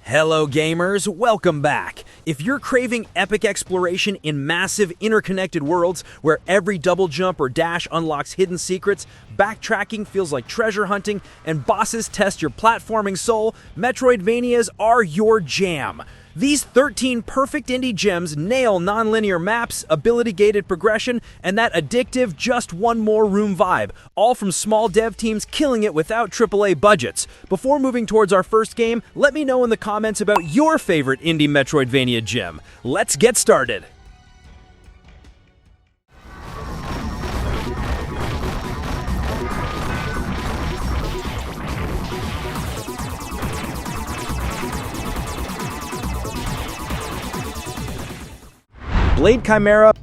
Hello gamers, welcome back! If you're craving epic exploration in massive interconnected worlds where every double jump or dash unlocks hidden secrets, backtracking feels like treasure hunting, and bosses test your platforming soul, Metroidvanias are your jam. These 13 perfect indie gems nail non-linear maps, ability-gated progression, and that addictive just one more room vibe, all from small dev teams killing it without AAA budgets. Before moving towards our first game, let me know in the comments about your favorite indie Metroidvania gem. Let's get started! Blade Chimera.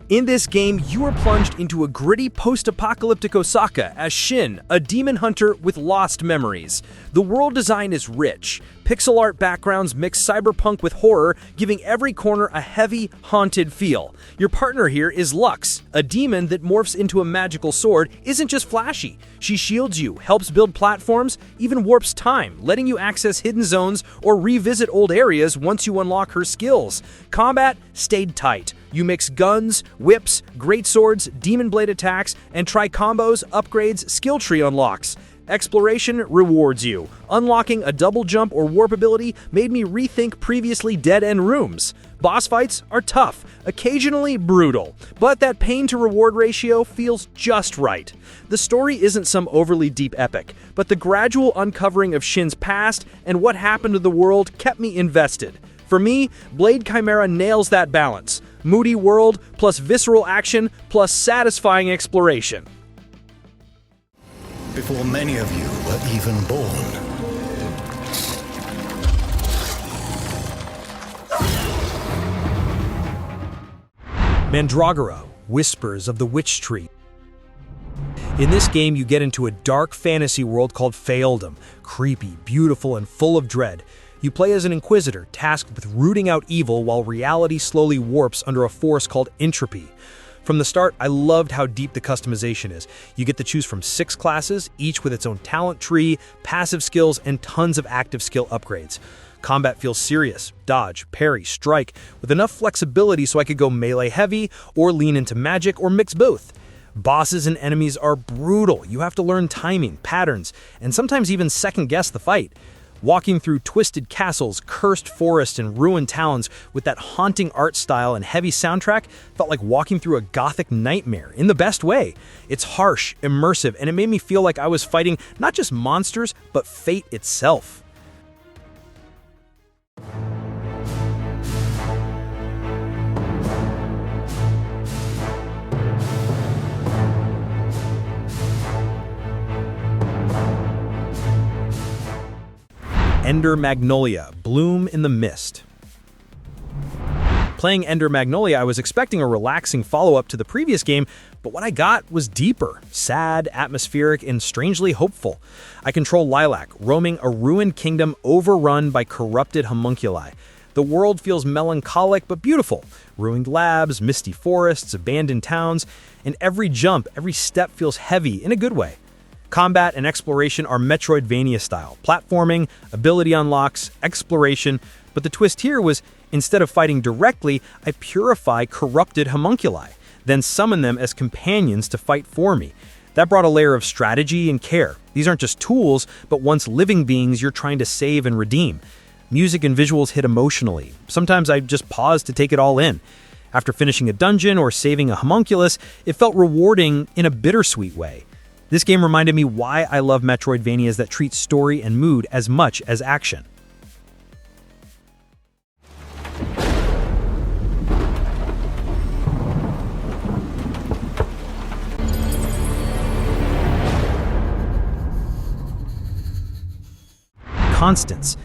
In this game, you are plunged into a gritty post-apocalyptic Osaka as Shin, a demon hunter with lost memories. The world design is rich. Pixel art backgrounds mix cyberpunk with horror, giving every corner a heavy, haunted feel. Your partner here is Lux, a demon that morphs into a magical sword, isn't just flashy. She shields you, helps build platforms, even warps time, letting you access hidden zones or revisit old areas once you unlock her skills. Combat stayed tight. You mix guns, whips, greatswords, demon blade attacks, and try combos, upgrades, skill tree unlocks. Exploration rewards you. Unlocking a double jump or warp ability made me rethink previously dead-end rooms. Boss fights are tough, occasionally brutal, but that pain-to-reward ratio feels just right. The story isn't some overly deep epic, but the gradual uncovering of Shin's past and what happened to the world kept me invested. For me, Blade Chimera nails that balance. Moody world plus visceral action plus satisfying exploration. Before many of you were even born. Mandragora, Whispers of the Witch Tree. In this game, you get into a dark fantasy world called Fealdum, creepy, beautiful, and full of dread. You play as an inquisitor, tasked with rooting out evil while reality slowly warps under a force called entropy. From the start, I loved how deep the customization is. You get to choose from 6 classes, each with its own talent tree, passive skills, and tons of active skill upgrades. Combat feels serious, dodge, parry, strike, with enough flexibility so I could go melee heavy, or lean into magic, or mix both. Bosses and enemies are brutal. You have to learn timing, patterns, and sometimes even second-guess the fight. Walking through twisted castles, cursed forests, and ruined towns with that haunting art style and heavy soundtrack felt like walking through a gothic nightmare in the best way. It's harsh, immersive, and it made me feel like I was fighting not just monsters, but fate itself. Ender Magnolia, Bloom in the Mist. Playing Ender Magnolia, I was expecting a relaxing follow-up to the previous game, but what I got was deeper, sad, atmospheric, and strangely hopeful. I control Lilac, roaming a ruined kingdom overrun by corrupted homunculi. The world feels melancholic but beautiful. Ruined labs, misty forests, abandoned towns, and every jump, every step feels heavy in a good way. Combat and exploration are Metroidvania style, platforming, ability unlocks, exploration, but the twist here was, instead of fighting directly, I purify corrupted homunculi, then summon them as companions to fight for me. That brought a layer of strategy and care. These aren't just tools, but once living beings you're trying to save and redeem. Music and visuals hit emotionally. Sometimes I just pause to take it all in. After finishing a dungeon or saving a homunculus, it felt rewarding in a bittersweet way. This game reminded me why I love Metroidvanias that treat story and mood as much as action. Constance.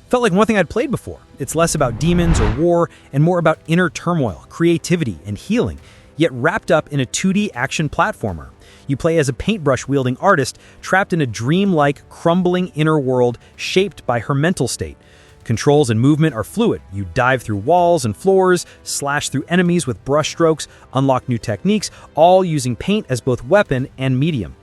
Felt like one thing I'd played before. It's less about demons or war and more about inner turmoil, creativity, and healing, yet wrapped up in a 2D action platformer. You play as a paintbrush-wielding artist trapped in a dream-like, crumbling inner world shaped by her mental state. Controls and movement are fluid. You dive through walls and floors, slash through enemies with brushstrokes, unlock new techniques, all using paint as both weapon and medium.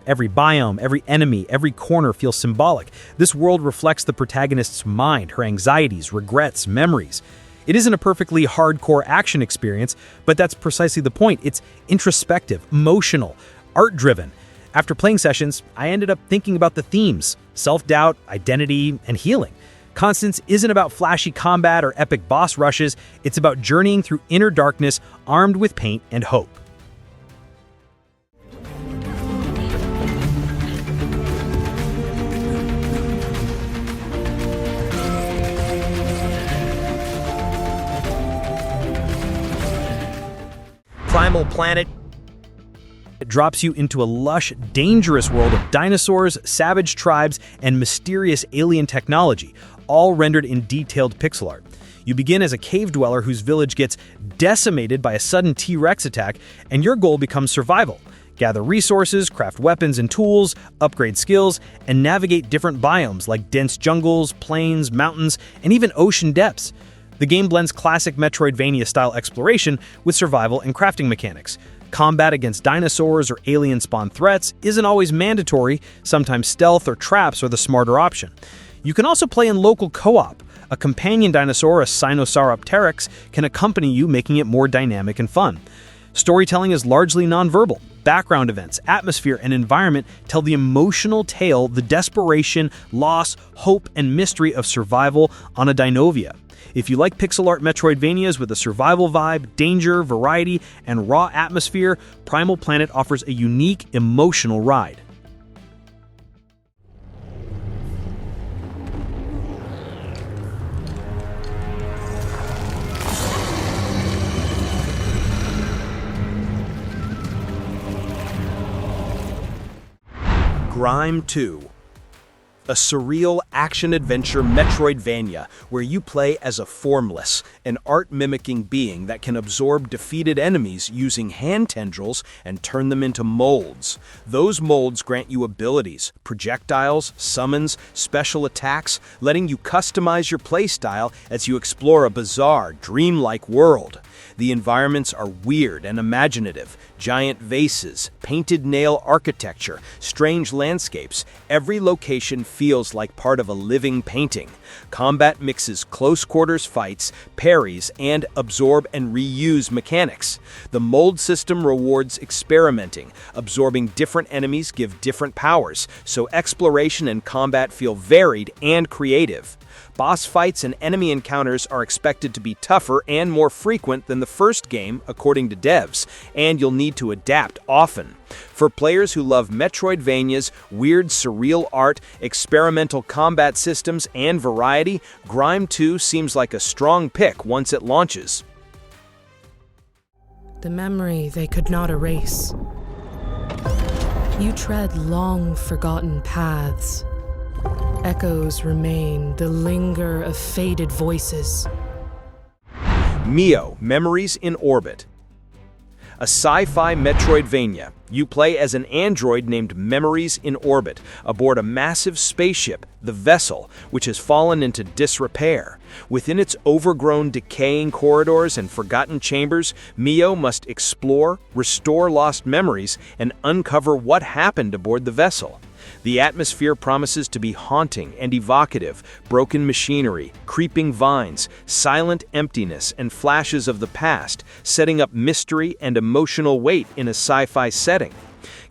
Every biome, every enemy, every corner feels symbolic. This world reflects the protagonist's mind, her anxieties, regrets, memories. It isn't a perfectly hardcore action experience, but that's precisely the point. It's introspective, emotional, art-driven. After playing sessions, I ended up thinking about the themes: self-doubt, identity, and healing. Constance isn't about flashy combat or epic boss rushes, it's about journeying through inner darkness armed with paint and hope. Primal Planet drops you into a lush, dangerous world of dinosaurs, savage tribes, and mysterious alien technology, all rendered in detailed pixel art. You begin as a cave dweller whose village gets decimated by a sudden T-Rex attack, and your goal becomes survival. Gather resources, craft weapons and tools, upgrade skills, and navigate different biomes like dense jungles, plains, mountains, and even ocean depths. The game blends classic Metroidvania-style exploration with survival and crafting mechanics. Combat against dinosaurs or alien-spawned threats isn't always mandatory, sometimes stealth or traps are the smarter option. You can also play in local co-op. A companion dinosaur, a Sinosauropteryx, can accompany you, making it more dynamic and fun. Storytelling is largely nonverbal. Background events, atmosphere, and environment tell the emotional tale, the desperation, loss, hope, and mystery of survival on a Dinovia. If you like pixel art Metroidvanias with a survival vibe, danger, variety, and raw atmosphere, Primal Planet offers a unique, emotional ride. GRIME II, a surreal action-adventure Metroidvania where you play as a formless, an art-mimicking being that can absorb defeated enemies using hand tendrils and turn them into molds. Those molds grant you abilities, projectiles, summons, special attacks, letting you customize your playstyle as you explore a bizarre, dreamlike world. The environments are weird and imaginative. Giant vases, painted nail architecture, strange landscapes. Every location feels like part of a living painting. Combat mixes close quarters fights, parries, and absorb and reuse mechanics. The mold system rewards experimenting. Absorbing different enemies give different powers, so exploration and combat feel varied and creative. Boss fights and enemy encounters are expected to be tougher and more frequent than the first game, according to devs, and you'll need to adapt often. For players who love Metroidvanias, weird surreal art, experimental combat systems, and variety, GRIME II seems like a strong pick once it launches. The memory they could not erase. You tread long-forgotten paths. Echoes remain, the linger of faded voices. Mio, Memories in Orbit. A sci-fi Metroidvania. You play as an android named Memories in Orbit aboard a massive spaceship, the Vessel, which has fallen into disrepair. Within its overgrown, decaying corridors and forgotten chambers, Mio must explore, restore lost memories, and uncover what happened aboard the Vessel. The atmosphere promises to be haunting and evocative: broken machinery, creeping vines, silent emptiness, and flashes of the past, setting up mystery and emotional weight in a sci-fi setting.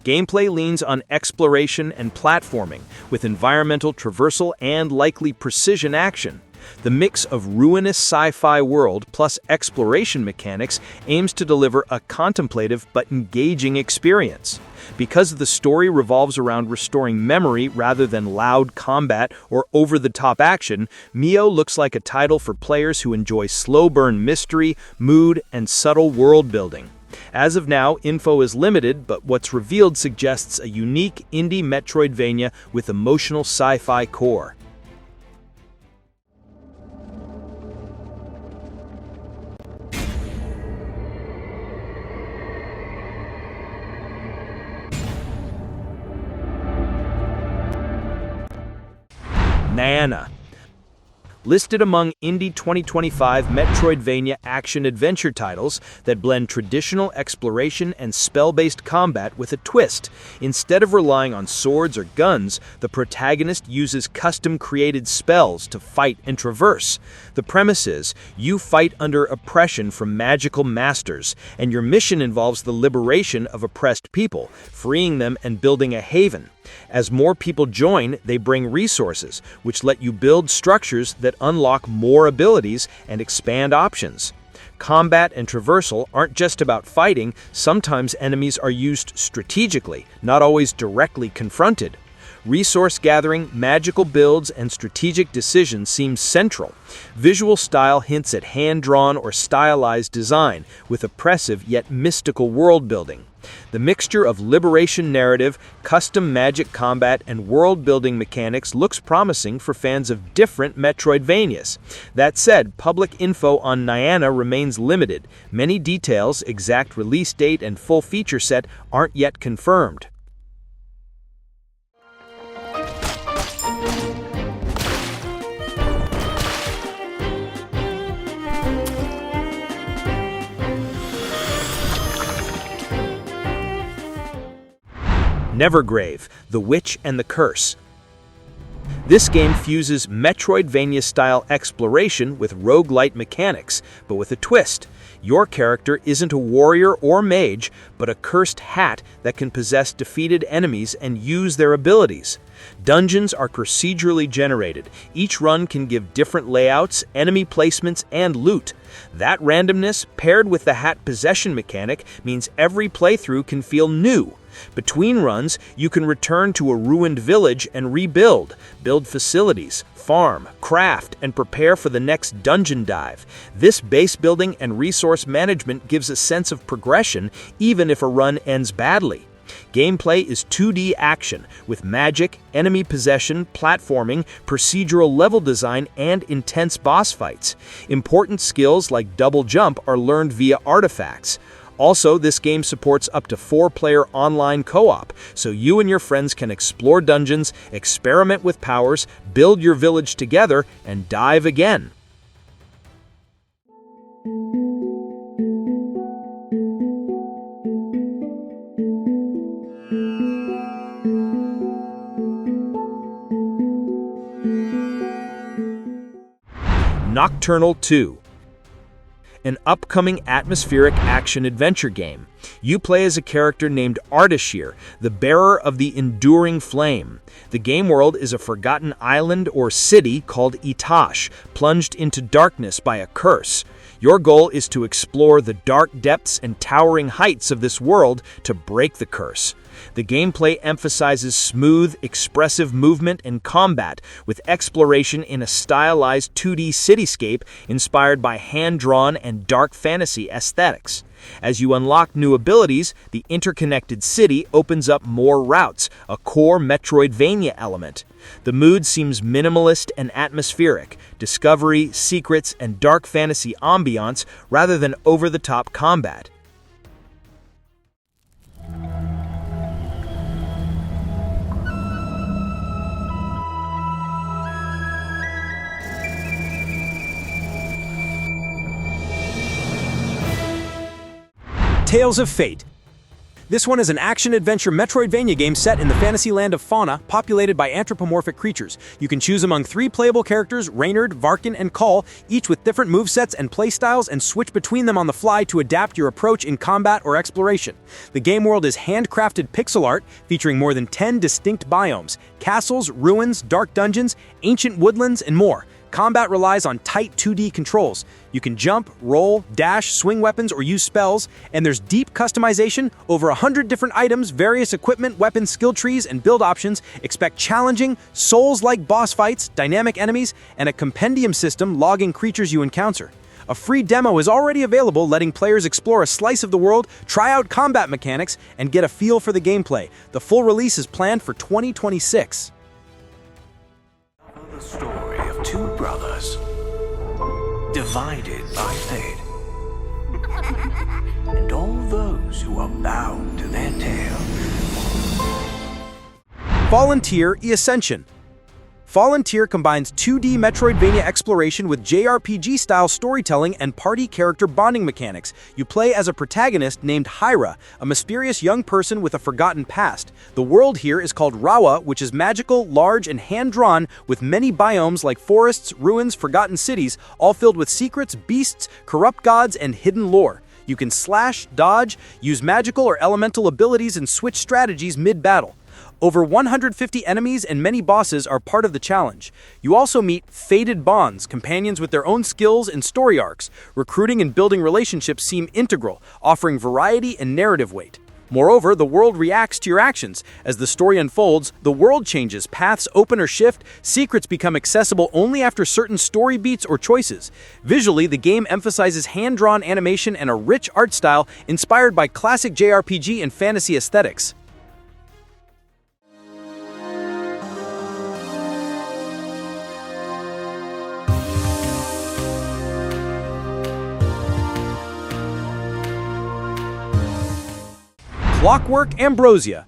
Gameplay leans on exploration and platforming, with environmental traversal and likely precision action. The mix of ruinous sci-fi world plus exploration mechanics aims to deliver a contemplative but engaging experience. Because the story revolves around restoring memory rather than loud combat or over-the-top action, Mio looks like a title for players who enjoy slow-burn mystery, mood, and subtle world-building. As of now, info is limited, but what's revealed suggests a unique indie Metroidvania with emotional sci-fi core. Nyana, listed among Indie 2025 Metroidvania action-adventure titles that blend traditional exploration and spell-based combat with a twist. Instead of relying on swords or guns, the protagonist uses custom-created spells to fight and traverse. The premise is, you fight under oppression from magical masters, and your mission involves the liberation of oppressed people, freeing them and building a haven. As more people join, they bring resources, which let you build structures that unlock more abilities and expand options. Combat and traversal aren't just about fighting, sometimes enemies are used strategically, not always directly confronted. Resource gathering, magical builds, and strategic decisions seem central. Visual style hints at hand-drawn or stylized design, with oppressive yet mystical world-building. The mixture of liberation narrative, custom magic combat, and world-building mechanics looks promising for fans of different Metroidvanias. That said, public info on Nyana remains limited. Many details, exact release date, and full feature set aren't yet confirmed. Nevergrave, The Witch and the Curse. This game fuses Metroidvania-style exploration with roguelite mechanics, but with a twist. Your character isn't a warrior or mage, but a cursed hat that can possess defeated enemies and use their abilities. Dungeons are procedurally generated. Each run can give different layouts, enemy placements, and loot. That randomness, paired with the hat possession mechanic, means every playthrough can feel new. Between runs, you can return to a ruined village and rebuild, build facilities, farm, craft, and prepare for the next dungeon dive. This base building and resource management gives a sense of progression, even if a run ends badly. Gameplay is 2D action, with magic, enemy possession, platforming, procedural level design, and intense boss fights. Important skills like double jump are learned via artifacts. Also, this game supports up to 4-player online co-op, so you and your friends can explore dungeons, experiment with powers, build your village together, and dive again. Nocturnal 2. An upcoming atmospheric action-adventure game. You play as a character named Ardashir, the bearer of the enduring flame. The game world is a forgotten island or city called Itash, plunged into darkness by a curse. Your goal is to explore the dark depths and towering heights of this world to break the curse. The gameplay emphasizes smooth, expressive movement and combat, with exploration in a stylized 2D cityscape inspired by hand-drawn and dark fantasy aesthetics. As you unlock new abilities, the interconnected city opens up more routes, a core Metroidvania element. The mood seems minimalist and atmospheric, discovery, secrets, and dark fantasy ambiance rather than over-the-top combat. Tales of Fate. This one is an action-adventure Metroidvania game set in the fantasy land of Fauna, populated by anthropomorphic creatures. You can choose among 3 playable characters, Reynard, Varkin, and Call, each with different movesets and playstyles, and switch between them on the fly to adapt your approach in combat or exploration. The game world is handcrafted pixel art, featuring more than 10 distinct biomes, castles, ruins, dark dungeons, ancient woodlands, and more. Combat relies on tight 2D controls. You can jump, roll, dash, swing weapons, or use spells, and there's deep customization, over 100 different items, various equipment, weapons, skill trees, and build options. Expect challenging, Souls-like boss fights, dynamic enemies, and a compendium system logging creatures you encounter. A free demo is already available, letting players explore a slice of the world, try out combat mechanics, and get a feel for the gameplay. The full release is planned for 2026. The story of 2 brothers, divided by fate, and all those who are bound to their tale. Volunteer Ascension. Fallen Tier combines 2D Metroidvania exploration with JRPG-style storytelling and party character bonding mechanics. You play as a protagonist named Hyra, a mysterious young person with a forgotten past. The world here is called Rawa, which is magical, large, and hand-drawn, with many biomes like forests, ruins, forgotten cities, all filled with secrets, beasts, corrupt gods, and hidden lore. You can slash, dodge, use magical or elemental abilities, and switch strategies mid-battle. Over 150 enemies and many bosses are part of the challenge. You also meet fated bonds, companions with their own skills and story arcs. Recruiting and building relationships seem integral, offering variety and narrative weight. Moreover, the world reacts to your actions. As the story unfolds, the world changes, paths open or shift, secrets become accessible only after certain story beats or choices. Visually, the game emphasizes hand-drawn animation and a rich art style inspired by classic JRPG and fantasy aesthetics. Clockwork Ambrosia.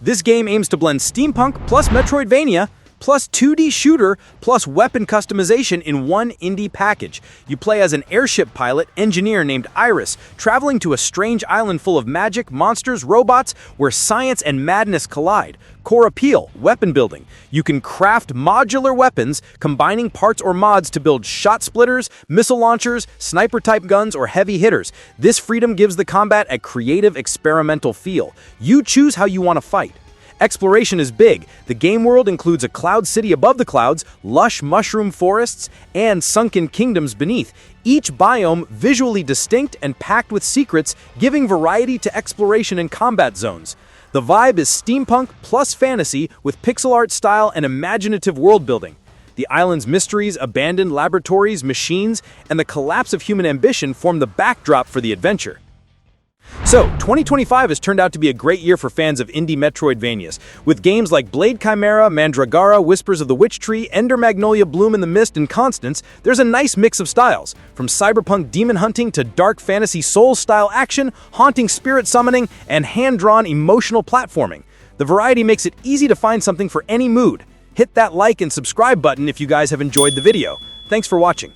This game aims to blend steampunk plus Metroidvania plus 2D shooter plus weapon customization in one indie package. You play as an airship pilot engineer named Iris, traveling to a strange island full of magic, monsters, robots, where science and madness collide. Core appeal, weapon building. You can craft modular weapons, combining parts or mods to build shot splitters, missile launchers, sniper-type guns, or heavy hitters. This freedom gives the combat a creative, experimental feel. You choose how you want to fight. Exploration is big. The game world includes a cloud city above the clouds, lush mushroom forests, and sunken kingdoms beneath. Each biome visually distinct and packed with secrets, giving variety to exploration and combat zones. The vibe is steampunk plus fantasy with pixel art style and imaginative world building. The island's mysteries, abandoned laboratories, machines, and the collapse of human ambition form the backdrop for the adventure. So, 2025 has turned out to be a great year for fans of indie Metroidvanias. With games like Blade Chimera, Mandragora, Whispers of the Witch Tree, Ender Magnolia, Bloom in the Mist, and Constance, there's a nice mix of styles. From cyberpunk demon hunting to dark fantasy Souls-style action, haunting spirit summoning, and hand-drawn emotional platforming. The variety makes it easy to find something for any mood. Hit that like and subscribe button if you guys have enjoyed the video. Thanks for watching.